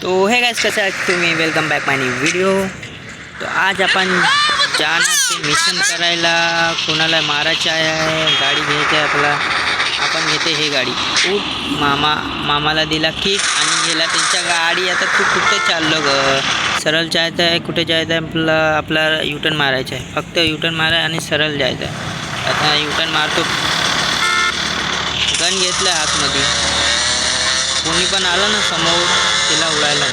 तो hey guys, कैसे आहात तुम्ही? वेलकम बॅक माय न्यू व्हिडिओ. तो आज आपण जाणार ते मिशन करायला. कोणाला मारायचं आहे, गाडी घ्यायची आहे आपला. आपण घेते हे गाडी. मामाला दिला किक आणि गेला त्यांच्या गाडी. आता तू कुठे चाललो ग? सरळ जायचं आहे, कुठे जायचं आहे? आपला युटर्न मारायचं आहे. फक्त युटर्न मारा आणि सरळ जायचं आहे. आता युटर्न मारतो. गन घेतलं आतमध्ये. कोणी पण आलं ना समोर, तिला उडायला,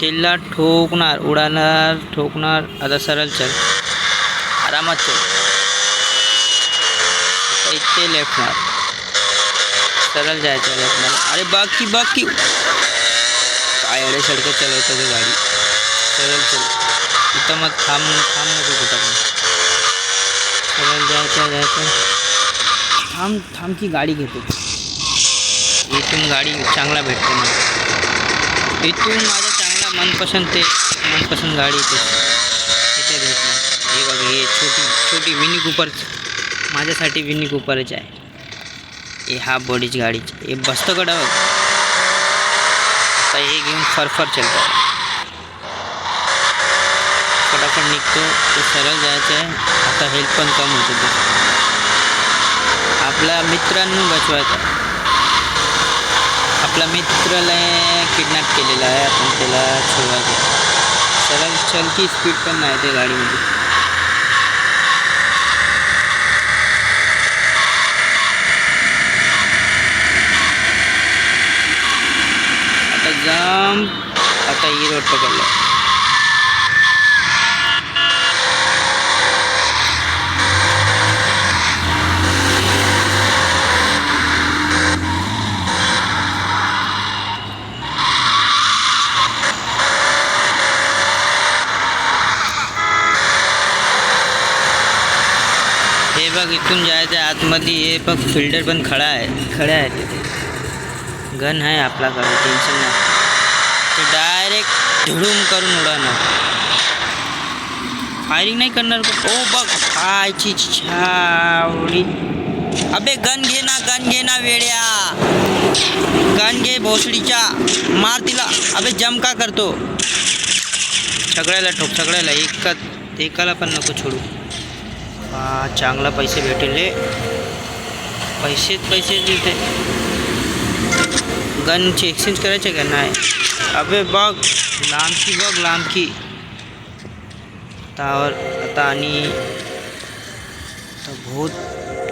तिला ठोकणार. आता सरळ चल, आरामात चल. आता इथे लेफ्ट मार, सरळ जायचं लेफ्ट मार. अरे बाकी काय अडे सडकं चालवतं ते गाडी. सरळ चल, इथं मग थांब नको कुठं पण. सरळ जायचं. थांब की गाडी घेतो. इथून गाडी चांगला भेटते मला. इथून माझा चांगला मनपसंत गाडी इथे भेटणार. हे बघ, हे छोटी मिनी कूपर माझ्यासाठी मिनी कूपरच आहे. हे हा बॉडीची गाडीची. हे बसतं कडं बघ. आता हे घेऊन फरफर चालतं. फटाफट निघतो. ते सरळ जायचं आहे. आता हेल्थ पण कम होतं. ते आपल्या मित्रांना बचवायचं. आपला मित्राला किडनॅप केलेला आहे, आपण त्याला सोडायचं. सरळ चलकी स्पीड पण नाही ते गाडीमध्ये. आता ही रोड पकडला. हे बघ, इथून जायचं आतमध्ये. हे बघ, फिल्डर पण खडे आहे तिथे. गन आहे आपल्याकडे, टेन्शन नाही. ते डायरेक्ट धुडूम करून उडवणार. फायरिंग नाही करणार. ओ बघ, खायची छावडी. अबे गन घे ना वेड्या. गन घे भोसडीच्या. मार तिला. अबे जम का करतो? सगळ्याला ठोक, सगळ्याला. एकाला पण नको सोडू. चांगला पैसे भेटेल रे. पैसे देते. गनची एक्सचेंज करायचे का नाही? अबे बघ, लांबकी. आता आणि बहुत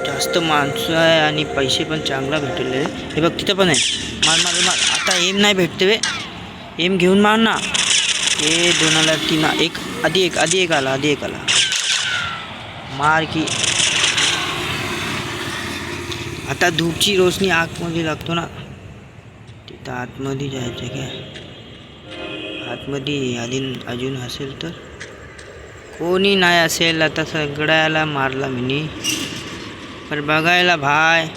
जास्त माणसं आहे आणि पैसे पण चांगला भेटेल रे. हे बघ, तिथं पण आहे. मार. आता एम नाही भेटते वे. एम घेऊन मार ना. हे 2003 आधी एक आला. मार की. आता धूपची रोशनी आतमध्ये लागतो ना, तिथं आतमध्ये जायचं काय? आतमध्ये अजून असेल तर. कोणी नाही असेल. आता सगळ्याला मारला मिनी. पण बघायला भाय.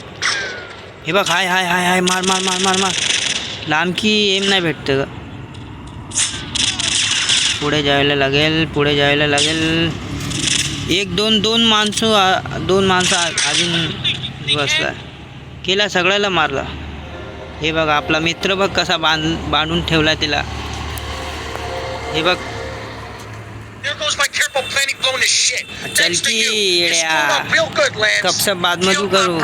हे बघ, हाय. मार. लांबकी एम नाही भेटतं ग. पुढे जायला लागेल. एक दोन माणसं अजून बसला. केला, सगळ्याला मारला. हे बघ, आपला मित्र बघ कसा बांधून ठेवला तिला. हे बघ. चल की येड्या. कपसा बाद मध्ये करू.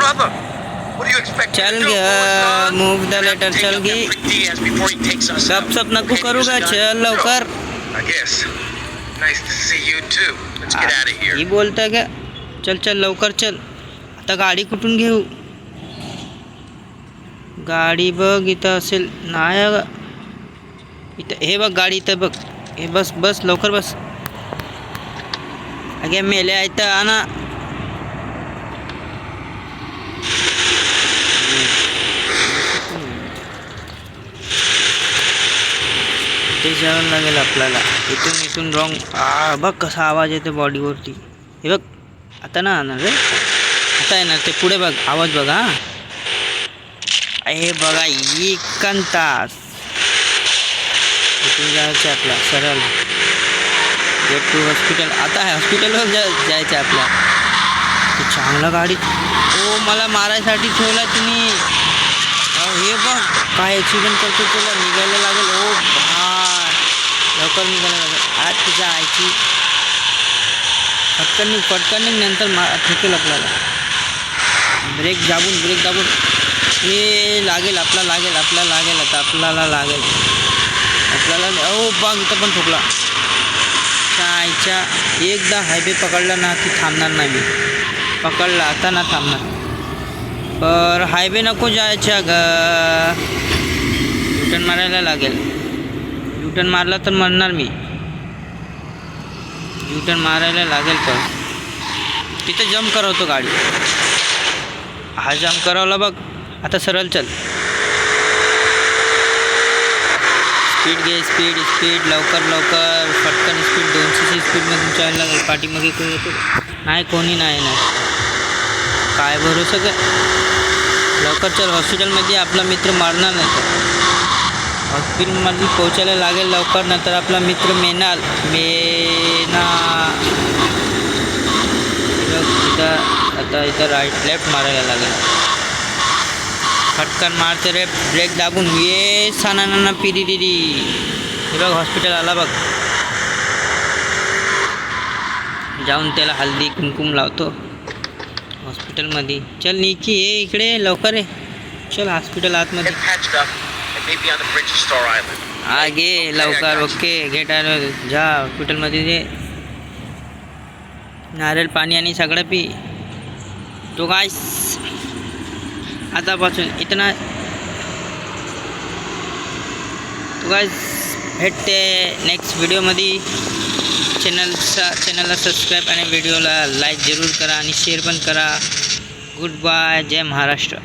चल ग, मूव द लेटर. चल गे. गपसप नको करू का? चल लवकर. ही बोलता का? चल लवकर चल. आता गाडी कुठून घेऊ? गाडी बघ, इथं असेल. नाही इथं. हे बघ गाडी इथं बघ. हे बस लवकर बस. अगे मेल्या इथं आणा. ते जावं लागेल आपल्याला. इथून रॉंग. बघ कसा आवाज येतो बॉडीवरती. हे बघ, आता ना आणणार रे. आता येणार ते. पुढे बघ, आवाज बघा. हे बघा, 1 तास. इथून जायचं आपला सरळ. Get to hospital. आता हॉस्पिटलवर जायचं आपल्या. चांगला गाडी. मला मारायसाठी ठेवला तुम्ही. हे बघ, काय ॲक्सिडेंट करतो, तुला निघायला लागेल. लवकर निघायला लागेल. आज तुझ्या आईची फटकन नंतर ठोकेल आपल्याला. ब्रेक दाबून हे लागेल आपल्याला आता आपल्याला ओ बघ इथं पण ठोकला. आईच्या एकदा हायवे पकडला ना की थांबणार नाही मी. पकडला आता ना थांबणार. पर हायवे नको जायच्या ग. युटर्न मारायला लागेल. युटर्न मारला तर मरणार मी. युटर्न मारायला लागेल पण तिथे जम्प करवतो गाडी. हा जम्प करवला बघ. आता सरळ चल. स्पीड घे स्पीड लवकर फटकन स्पीड 200ची स्पीडमधून चालायला लागेल. पाठीमागे कोणी येतो नाही. कोणी नाही काय भरोसा काय. लवकर चल. हॉस्पिटलमध्ये आपला मित्र मारणार नाही तर. हॉस्पिटलमध्ये पोहोचायला लागेल लवकर. नंतर आपला मित्र मेना आता इथं राईट लेफ्ट मारायला लागेल. फटकन मारते रे. ब्रेक दाबून ये साना पिरी दिदी. हे बघ हॉस्पिटल आला बघ. जाऊन त्याला हल्दी कुंकुम लावतो हॉस्पिटलमध्ये. चल निकी ये इकडे लवकर आहे. चल हॉस्पिटल आतमध्ये. हा घे लवकर. ओके गेट जा हॉस्पिटलमध्ये. जे नारळ पाणी आणि सगळं पी. तो गाईस आतापासून इतना तो गाईस भेटते नेक्स्ट व्हिडिओमध्ये. चॅनलला सबस्क्राईब आणि व्हिडिओला लाईक जरूर करा आणि शेअर पण करा. Good bye. जय महाराष्ट्र.